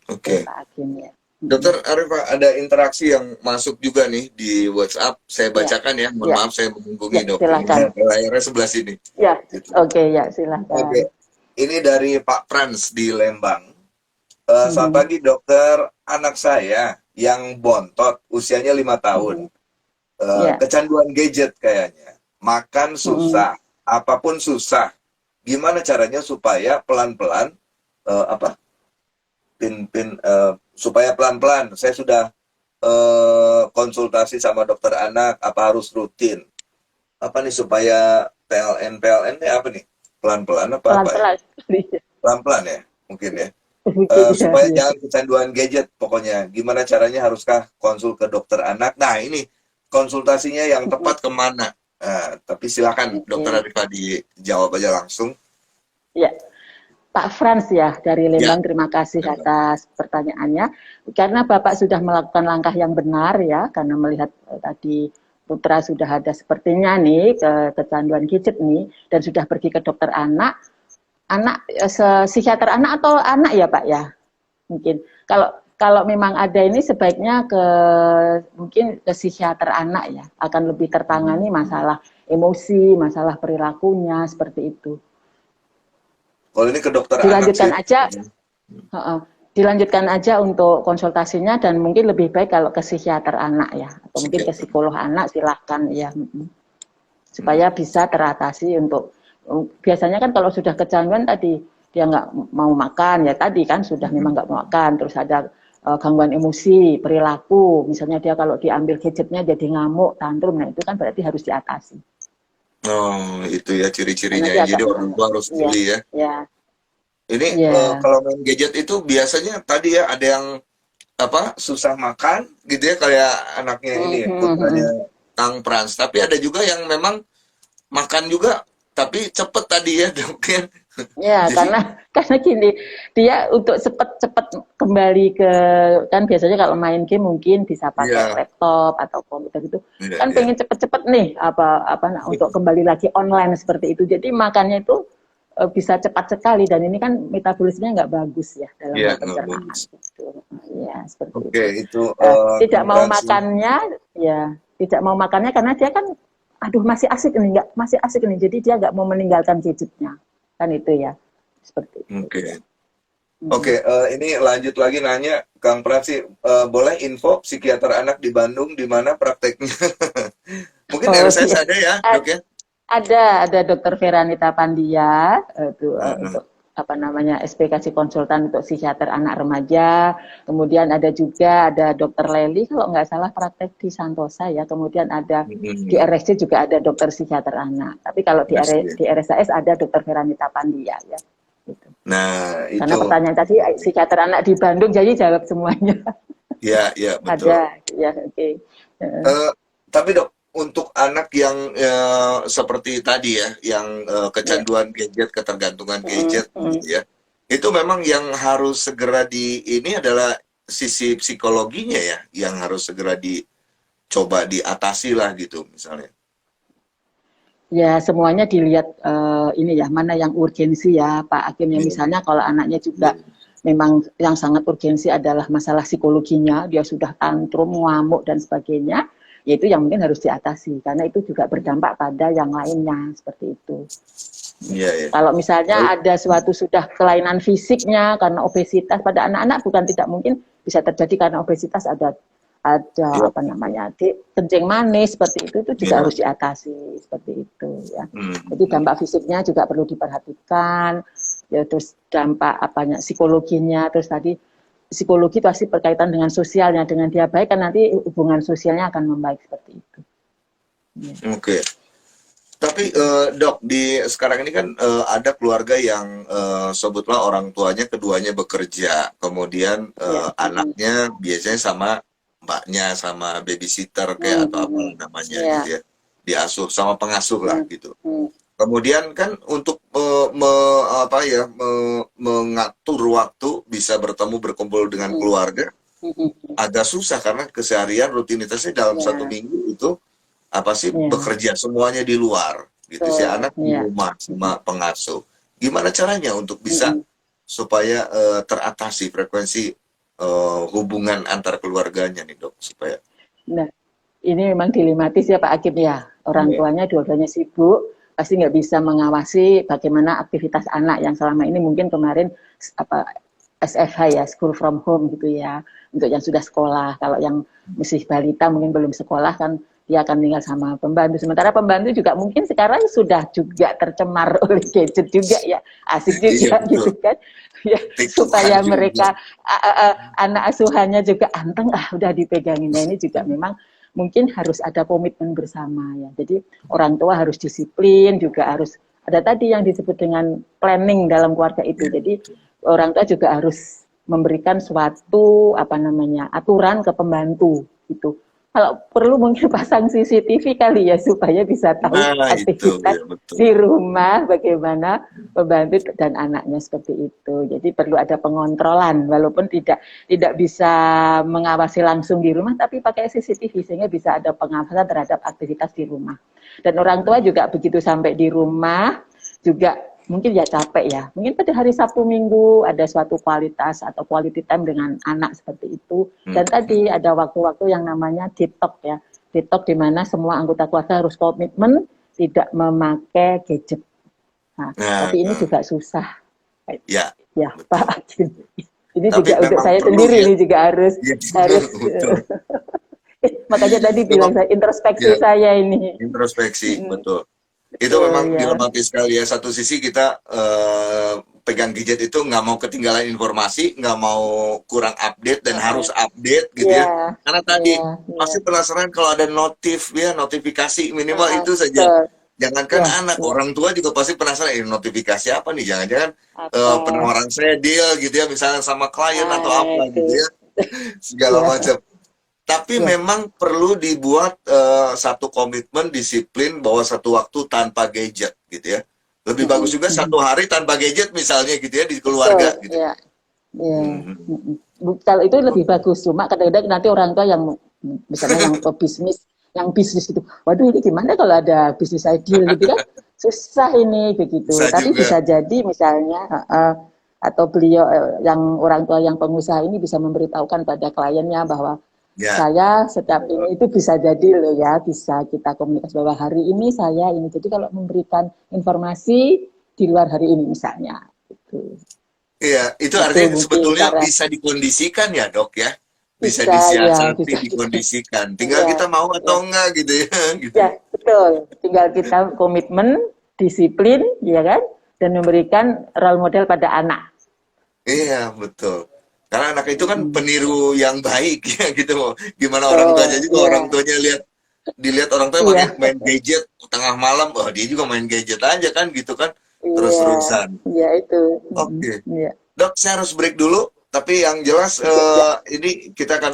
Oke. Pak Hakim ya. Dokter Arifa, ada interaksi yang masuk juga nih di WhatsApp. Saya bacakan ya. Mohon maaf saya menghubungi dok. Silakan. Layarnya sebelah sini. Ya, gitu. Oke ya silakan. Oke. Ini dari Pak Frans di Lembang. Selamat pagi dokter. Anak saya yang bontot, usianya 5 tahun. Kecanduan gadget kayaknya. Makan susah, apapun susah. Gimana caranya supaya pelan-pelan supaya pelan-pelan. Saya sudah konsultasi sama dokter anak, apa harus rutin? Apa nih supaya PLN-nya apa nih? Pelan-pelan apa? Pelan-pelan. Pelan-pelan ya, mungkin ya. Supaya jangan kecanduan gadget pokoknya. Gimana caranya, haruskah konsul ke dokter anak? Nah ini konsultasinya yang tepat kemana? Tapi silakan dokter Arifa dijawab aja langsung. Ya. Pak Frans ya dari Lembang, terima kasih atas pertanyaannya. Karena Bapak sudah melakukan langkah yang benar ya, karena melihat tadi putra sudah ada sepertinya nih kecanduan gadget nih, dan sudah pergi ke dokter anak psikiater anak atau anak ya Pak ya, mungkin kalau memang ada ini sebaiknya mungkin ke psikiater anak ya, akan lebih tertangani masalah emosi, masalah perilakunya seperti itu. Kalau ini ke dokter dilanjutkan anak aja, dilanjutkan aja untuk konsultasinya dan mungkin lebih baik kalau ke psikiater anak ya, atau mungkin ke psikolog anak silahkan ya, supaya bisa teratasi untuk biasanya kan kalau sudah kecanduan tadi dia nggak mau makan ya tadi kan sudah memang nggak mau makan, terus ada gangguan emosi, perilaku, misalnya dia kalau diambil gadgetnya jadi ngamuk, tantrum, nah itu kan berarti harus diatasi. Oh, itu ya ciri-cirinya. Jadi orang tua harus peduli ya. Ini kalau main gadget itu biasanya tadi ya ada yang susah makan gitu ya, kayak anaknya ini putranya Kang Frans. Tapi ada juga yang memang makan juga tapi cepet tadi ya dok ya. Ya, karena gini, dia untuk cepat kembali ke, kan biasanya kalau main game mungkin bisa pakai laptop atau komputer gitu, kan pengen cepet-cepet nih untuk kembali lagi online seperti itu. Jadi makannya itu bisa cepat sekali dan ini kan metabolismenya nggak bagus ya dalam pencernaan gitu. Ya seperti itu. Tidak mau makannya karena dia kan, aduh masih asik ini, jadi dia nggak mau meninggalkan gadgetnya. Kan itu ya, seperti itu. Oke, ini lanjut lagi nanya, Kang Prasi, boleh info psikiater anak di Bandung di mana prakteknya? Mungkin RSS ada ya, dok ya? Ada Dokter Veranita Pandia, untuk SPKC konsultan untuk psikiater anak remaja. Kemudian ada Dokter Leli kalau nggak salah praktek di Santosa ya. Kemudian ada di RSC juga ada dokter psikiater anak. Tapi kalau di RSAS ada Dokter Veranita Pandia ya. Gitu. Nah, itu. Karena pertanyaan tadi psikiater anak di Bandung, jadi jawab semuanya. Iya betul. Ada, ya oke. Tapi dok, untuk anak yang seperti tadi ya, yang kecanduan gadget, ketergantungan gadget, gitu ya, itu memang yang harus segera ini adalah sisi psikologinya ya, yang harus segera dicoba diatasi lah gitu misalnya. Ya semuanya dilihat ini ya, mana yang urgensi ya Pak Hakim ya. Misalnya kalau anaknya juga memang yang sangat urgensi adalah masalah psikologinya, dia sudah tantrum, ngamuk dan sebagainya, yaitu yang mungkin harus diatasi karena itu juga berdampak pada yang lainnya seperti itu. Kalau misalnya ada suatu sudah kelainan fisiknya karena obesitas pada anak-anak, bukan tidak mungkin bisa terjadi karena obesitas, ada kencing manis seperti itu juga harus diatasi seperti itu ya. Jadi dampak fisiknya juga perlu diperhatikan ya, terus dampak psikologinya, terus tadi psikologi pasti berkaitan dengan sosialnya, dengan dia baik kan nanti hubungan sosialnya akan membaik seperti itu. Oke. Tapi dok, sekarang ini kan ada keluarga yang sebutlah orang tuanya keduanya bekerja, kemudian anaknya biasanya sama mbaknya, sama babysitter kayak atau apa namanya gitu ya, diasuh sama pengasuh lah gitu. Kemudian kan untuk apa ya mengatur waktu bisa bertemu berkumpul dengan Mm, keluarga mm, mm. agak susah karena keseharian rutinitasnya dalam satu Ya, minggu itu apa sih ya, bekerja semuanya di luar gitu si betul, anak di ya. rumah Mm, sama pengasuh. Gimana caranya untuk mm, bisa mm. supaya teratasi frekuensi hubungan antar keluarganya nih dok supaya Nah, ini memang dilematis ya Pak Akib ya. Orang ya, tuanya dua-duanya sibuk, pasti nggak bisa mengawasi bagaimana aktivitas anak yang selama ini mungkin kemarin apa SFH ya, school from home gitu ya, untuk yang sudah sekolah. Kalau yang masih balita mungkin belum sekolah kan dia akan tinggal sama pembantu. Sementara pembantu juga mungkin sekarang sudah juga tercemar oleh gadget juga ya, asik iya juga gitu betul kan. Ya, tiktokan supaya juga mereka anak asuhannya juga anteng, udah dipegangin. Nah ini juga memang mungkin harus ada komitmen bersama ya. Jadi orang tua harus disiplin, juga harus ada tadi yang disebut dengan planning dalam keluarga itu. ya, Jadi orang tua juga harus memberikan suatu apa namanya aturan ke pembantu gitu. Kalau perlu mungkin pasang CCTV kali ya supaya bisa tahu nah itu aktivitas ya betul di rumah bagaimana pembantu dan anaknya seperti itu. Jadi perlu ada pengontrolan walaupun tidak bisa mengawasi langsung di rumah tapi pakai CCTV sehingga bisa ada pengawasan terhadap aktivitas di rumah. Dan orang tua juga begitu sampai di rumah juga mungkin ya capek ya. Mungkin pada hari Sabtu Minggu ada suatu kualitas atau quality time dengan anak seperti itu. Hmm, Dan tadi ada waktu-waktu yang namanya detox ya. Detox di mana semua anggota keluarga harus komitmen tidak memakai gadget. Nah, nah, tapi ini juga susah. ya Ya, Pak betul Agim. Ini tapi juga untuk memang saya perlu sendiri ya ini juga harus ya harus betul makanya tadi bilang memang saya introspeksi ya saya ini. introspeksi betul itu Betul memang ya. dilematis sekali ya. Satu sisi kita pegang gadget itu nggak mau ketinggalan informasi, nggak mau kurang update dan harus update gitu ya. Ya, Karena tadi ya, ya. pasti penasaran kalau ada notif ya, notifikasi minimal itu saja. Betul. Jangankan Ya, anak, ya. orang tua juga pasti penasaran ini notifikasi apa nih? Jangan-jangan Apa penawaran saya deal gitu ya, misalnya sama klien atau apa itu? gitu ya, segala Ya, macam. Tapi ya. memang perlu dibuat satu komitmen disiplin bahwa satu waktu tanpa gadget gitu ya. Lebih bagus juga satu hari tanpa gadget misalnya gitu ya di Betul, keluarga gitu. ya. Ya. Hmm. Kalau itu lebih Oke. bagus, cuma kadang-kadang nanti orang tua yang misalnya yang pebisnis, yang bisnis gitu, waduh ini gimana kalau ada bisnis ideal gitu kan, susah ini begitu. Bisa Tapi juga. bisa jadi misalnya atau beliau yang orang tua yang pengusaha ini bisa memberitahukan pada kliennya bahwa Ya. saya setiap ini itu bisa jadi loh ya, bisa kita komunikasi bahwa hari ini saya ini. Jadi kalau memberikan informasi di luar hari ini misalnya, Iya, itu itu artinya mungkin sebetulnya cara bisa dikondisikan ya, Dok ya. Bisa bisa ya disiasati, bisa dikondisikan. Tinggal ya kita mau atau ya enggak gitu ya, gitu. ya betul. Tinggal kita komitmen, disiplin, ya kan, dan memberikan role model pada anak. Iya, betul. Karena anak itu kan Mm-mm. peniru yang baik ya gitu. Gimana orang tuanya Betul, juga ya, orang tuanya dilihat orang tuanya pakai iya, main gadget tengah malam, oh dia juga main gadget aja kan gitu kan. iya, Terus-terusan. iya itu. Mm-mm. Oke. Iya, Dok, saya harus break dulu. Tapi yang jelas iya, iya, ini kita akan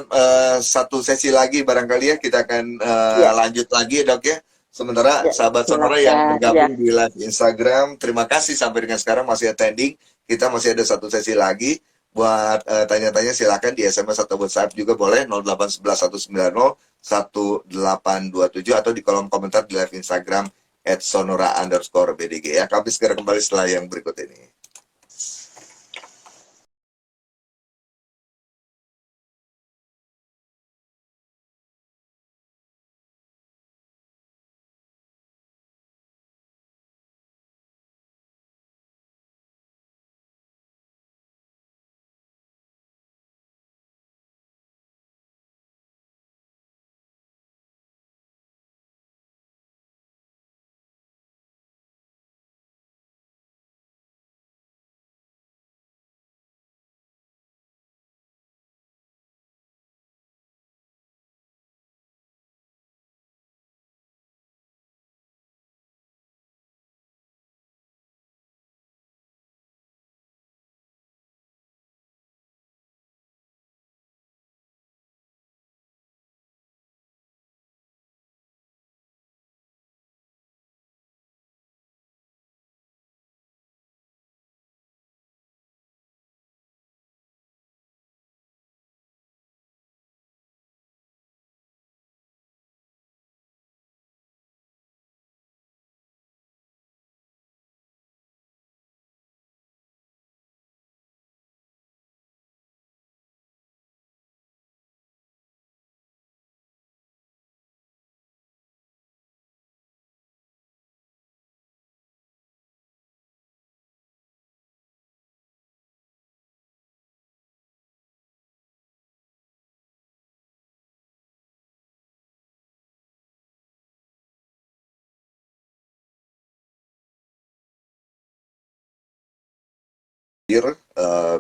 satu sesi lagi barangkali ya kita akan iya, lanjut lagi ya dok ya. Sementara iya. sahabat Sonora yang Silakan, ya, bergabung di live Instagram, terima kasih sampai dengan sekarang masih attending. Kita masih ada satu sesi lagi. Buat tanya-tanya silakan di SMS atau WhatsApp juga boleh 0811 190 1827 atau di kolom komentar di live Instagram @sonora_bdg ya. Kami segera kembali setelah yang berikut ini.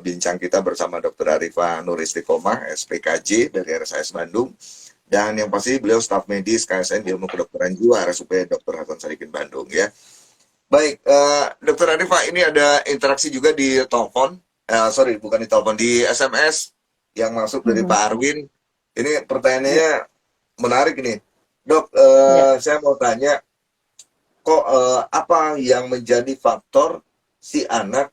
bincang kita bersama Dr. Arifah Nur Istiqomah, SPKJ dari RSIS Bandung. Dan yang pasti beliau staf medis KSN Ilmu Kedokteran Jiwa RSUP Dr. Hasan Sadikin Bandung ya. Baik, Dr. Arifah, ini ada interaksi juga di telepon. Sorry, bukan di telepon, di SMS yang masuk dari Pak Arwin. Ini pertanyaannya menarik nih. Dok, saya mau tanya, kok apa yang menjadi faktor si anak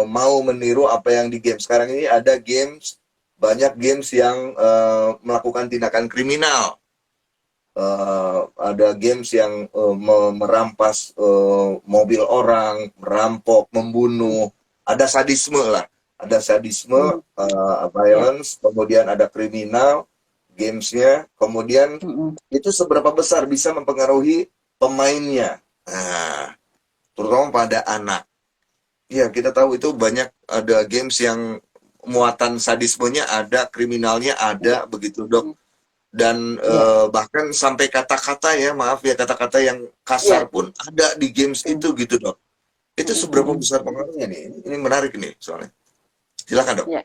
mau meniru apa yang di game? Sekarang ini ada games, banyak games yang melakukan tindakan kriminal. Ada games yang merampas mobil orang, merampok, membunuh, ada sadisme lah, ada sadisme, violence, kemudian ada kriminal, gamesnya, kemudian itu seberapa besar bisa mempengaruhi pemainnya, nah, terutama pada anak. Ya, kita tahu itu banyak ada games yang muatan sadismenya ada, kriminalnya ada, begitu dok. Dan bahkan sampai kata-kata ya, maaf ya, kata-kata yang kasar pun ada di games itu gitu dok. Itu seberapa besar pengaruhnya nih? Ini menarik nih soalnya. Silakan dok. Ya.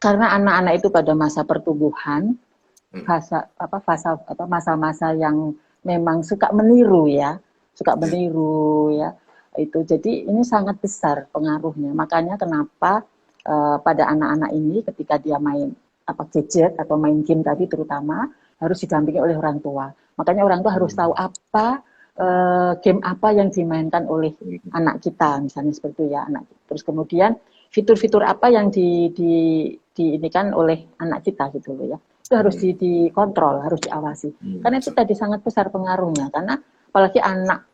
Karena anak-anak itu pada masa pertumbuhan, masa-masa yang memang suka meniru ya, itu. Jadi ini sangat besar pengaruhnya. Makanya kenapa pada anak-anak ini ketika dia main gadget atau main game tadi terutama harus didampingi oleh orang tua. Makanya orang tua harus tahu apa game apa yang dimainkan oleh anak kita, misalnya seperti itu ya anak. Terus kemudian fitur-fitur apa yang diinikan oleh anak kita gitu loh ya. Itu harus dikontrol, harus diawasi. Karena itu tadi sangat besar pengaruhnya. Karena apalagi anak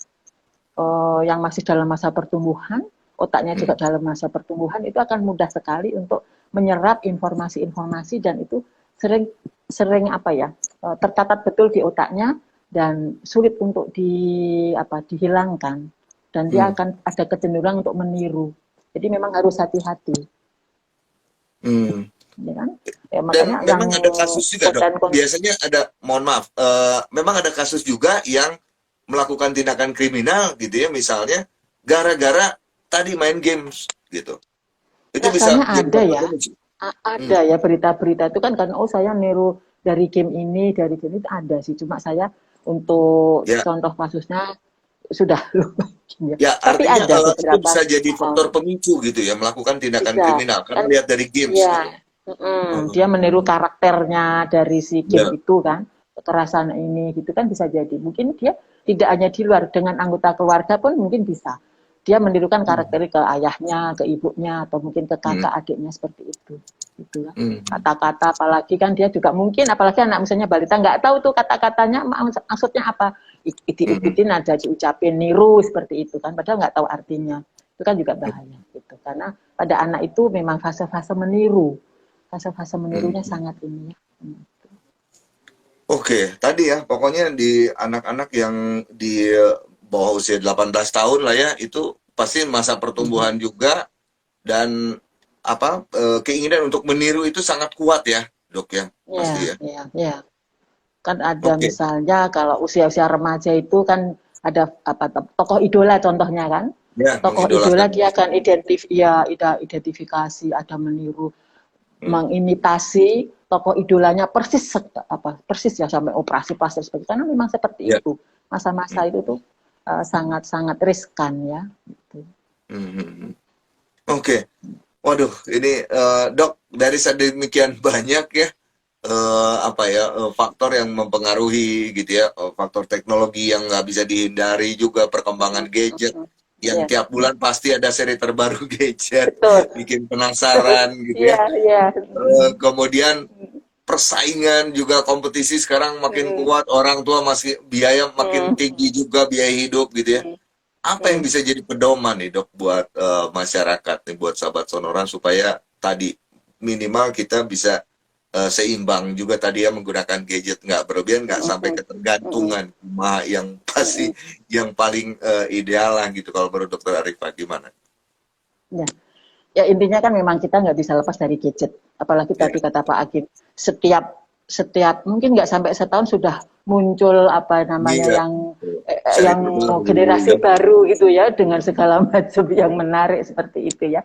yang masih dalam masa pertumbuhan, otaknya juga dalam masa pertumbuhan, itu akan mudah sekali untuk menyerap informasi-informasi dan itu sering tercatat betul di otaknya dan sulit untuk dihilangkan dan dia akan ada kecenderungan untuk meniru. Jadi memang harus hati-hati. Ya kan? Ya, makanya dan memang ada kasus juga dok. Biasanya ada, mohon maaf, memang ada kasus juga yang melakukan tindakan kriminal gitu ya, misalnya gara-gara tadi main games gitu. Itu bisa ada ya. Ada ya berita-berita itu kan saya niru dari game ini ada sih, cuma saya untuk contoh kasusnya sudah lupa. Ya, tapi artinya ada itu bisa jadi faktor pemicu gitu ya, melakukan tindakan kriminal karena lihat dari games gitu. Dia meniru karakternya dari si game itu kan, kekerasan ini gitu kan bisa jadi. Mungkin dia tidak hanya di luar, dengan anggota keluarga pun mungkin bisa. Dia menirukan karakter ke ayahnya, ke ibunya, atau mungkin ke kakak adiknya seperti itu. Gitu ya. Kata-kata apalagi kan dia juga mungkin, apalagi anak misalnya balita nggak tahu tuh kata-katanya maksudnya apa. Ikutin ada diucapin niru seperti itu kan, padahal nggak tahu artinya. Itu kan juga bahaya gitu. Karena pada anak itu memang fase-fase meniru. Fase-fase menirunya sangat ini ya. Oke, tadi ya, pokoknya di anak-anak yang di bawah usia 18 tahun lah ya, itu pasti masa pertumbuhan juga, dan keinginan untuk meniru itu sangat kuat ya, dok ya, pasti ya. Iya. Kan ada misalnya kalau usia-usia remaja itu kan ada tokoh idola contohnya kan, tokoh idola dia akan identifikasi, ada meniru, mengimitasi tokoh idolanya persis ya sampai operasi plastik seperti itu. Karena memang seperti itu masa-masa itu tuh sangat-sangat riskan ya. Gitu. Oke. Waduh, ini dok, dari sedemikian banyak ya faktor yang mempengaruhi gitu ya, faktor teknologi yang nggak bisa dihindari juga, perkembangan gadget yang tiap bulan pasti ada seri terbaru gadget. Betul. Bikin penasaran gitu ya. Kemudian persaingan juga, kompetisi sekarang makin kuat, orang tua masih biaya makin tinggi juga, biaya hidup gitu ya. Apa yang bisa jadi pedoman nih dok buat masyarakat nih, buat sahabat Sonora, supaya tadi minimal kita bisa seimbang juga tadi ya, menggunakan gadget nggak berlebihan, nggak sampai ketergantungan yang pasti yang paling ideal lah gitu. Kalau menurut dokter Arifah gimana? Ya intinya kan memang kita nggak bisa lepas dari gadget, apalagi tadi kata Pak Agim, setiap mungkin nggak sampai setahun sudah muncul apa namanya Iya, seri yang terbaru generasi dan baru gitu ya dengan segala macam yang menarik seperti itu ya.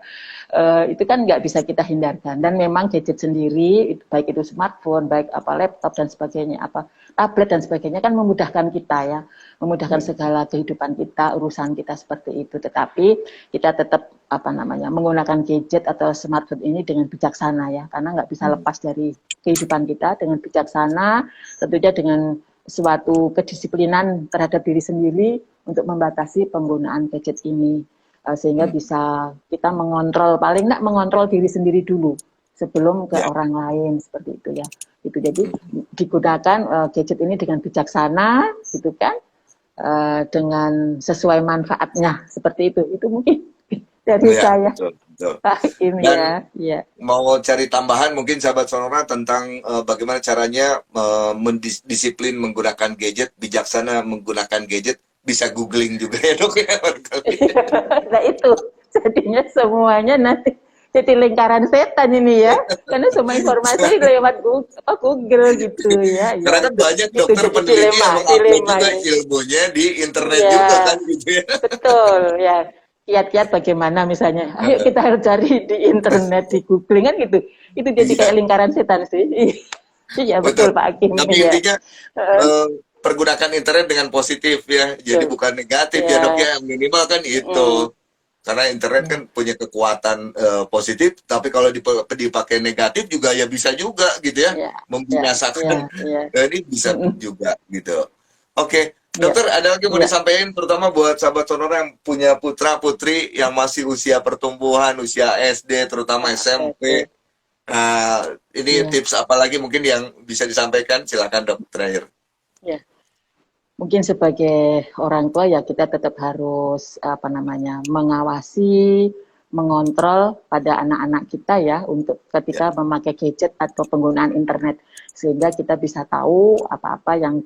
Itu kan nggak bisa kita hindarkan dan memang gadget sendiri baik itu smartphone, baik apa laptop dan sebagainya, apa tablet dan sebagainya kan memudahkan kita ya, memudahkan segala kehidupan kita, urusan kita seperti itu. Tetapi kita tetap apa namanya menggunakan gadget atau smartphone ini dengan bijaksana ya, karena nggak bisa lepas dari kehidupan kita dengan bijaksana, tentunya dengan suatu kedisiplinan terhadap diri sendiri untuk membatasi penggunaan gadget ini sehingga bisa kita mengontrol paling enggak mengontrol diri sendiri dulu sebelum ke ya. orang lain seperti itu ya. Itu jadi digunakan gadget ini dengan bijaksana gitu kan dengan sesuai manfaatnya seperti itu. Itu mungkin dari Ya, saya. betul, betul. Ini Dan ya, ya. mau cari tambahan mungkin sahabat Sonora tentang bagaimana caranya mendisiplin menggunakan gadget, bijaksana menggunakan gadget, bisa googling juga ya dok ya barangkali. Nah itu jadinya semuanya nanti jadi lingkaran setan ini ya, karena semua informasi lewat Google gitu ya, Karena ya kan banyak itu dokter jadi peneliti yang mengupload juga dilemanya. ilmunya di internet juga Iya, kan gitu ya. betul ya. Kiat-kiat bagaimana misalnya, ayo kita cari di internet, di googling kan gitu. Itu jadi kayak Iya, lingkaran setan sih. Iya betul. betul Pak Hakim Tapi ya. intinya eh, pergunakan internet dengan positif ya. Jadi Betul. bukan negatif ya dok Ya, ya. Minimal kan mm, itu. Karena internet ya, kan punya kekuatan positif, tapi kalau dipakai negatif juga ya bisa juga gitu ya, ya, ya, ya, membinasakan. ya, Dan ini bisa juga gitu. Oke, ya, dokter ada lagi mau ya, disampaikan terutama buat sahabat sonora yang punya putra putri yang masih usia pertumbuhan, usia SD, terutama SMP. Nah, ini ya, tips apa lagi mungkin yang bisa disampaikan? Silakan dok terakhir. ya. Mungkin sebagai orang tua ya kita tetap harus apa namanya mengawasi, mengontrol pada anak-anak kita ya untuk Ya, ketika memakai gadget atau penggunaan internet sehingga kita bisa tahu apa-apa yang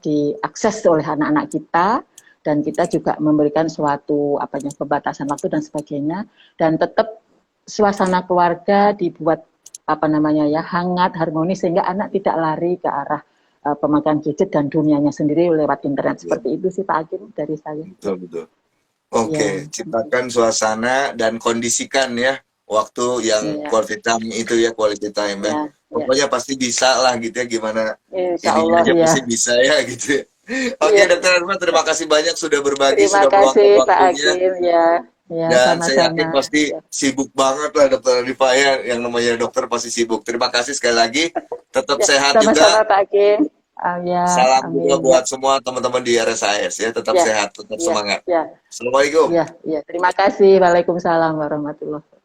diakses oleh anak-anak kita dan kita juga memberikan suatu pembatasan waktu dan sebagainya dan tetap suasana keluarga dibuat hangat harmonis sehingga anak tidak lari ke arah pemakaian gadget dan dunianya sendiri lewat internet ya, seperti itu sih Pak Hakim dari saya. betul betul. Ya, Oke, ciptakan suasana dan kondisikan ya waktu yang ya, quality time itu ya quality time ya. ya, ya. Pokoknya pasti bisa lah gitu ya gimana Insya ininya Allah aja ya. pasti bisa ya gitu. Ya. Oke, Ya. Dokter Arma terima kasih banyak sudah berbagi, Terima sudah meluangkan kasih Pak waktunya Hakim ya, ya dan saya yakin sama-sama. pasti Ya. sibuk banget lah Dokter Arifah ya, yang namanya dokter pasti sibuk. Terima kasih sekali lagi. Tetap Ya, sehat sama-sama juga. Pak Hakim. Ya, Salam juga amin ya. buat semua teman-teman di RSIS ya. Tetap Ya, sehat, tetap ya, semangat. ya, Assalamualaikum. ya, ya. Terima kasih. Waalaikumsalam warahmatullahi wabarakatuh.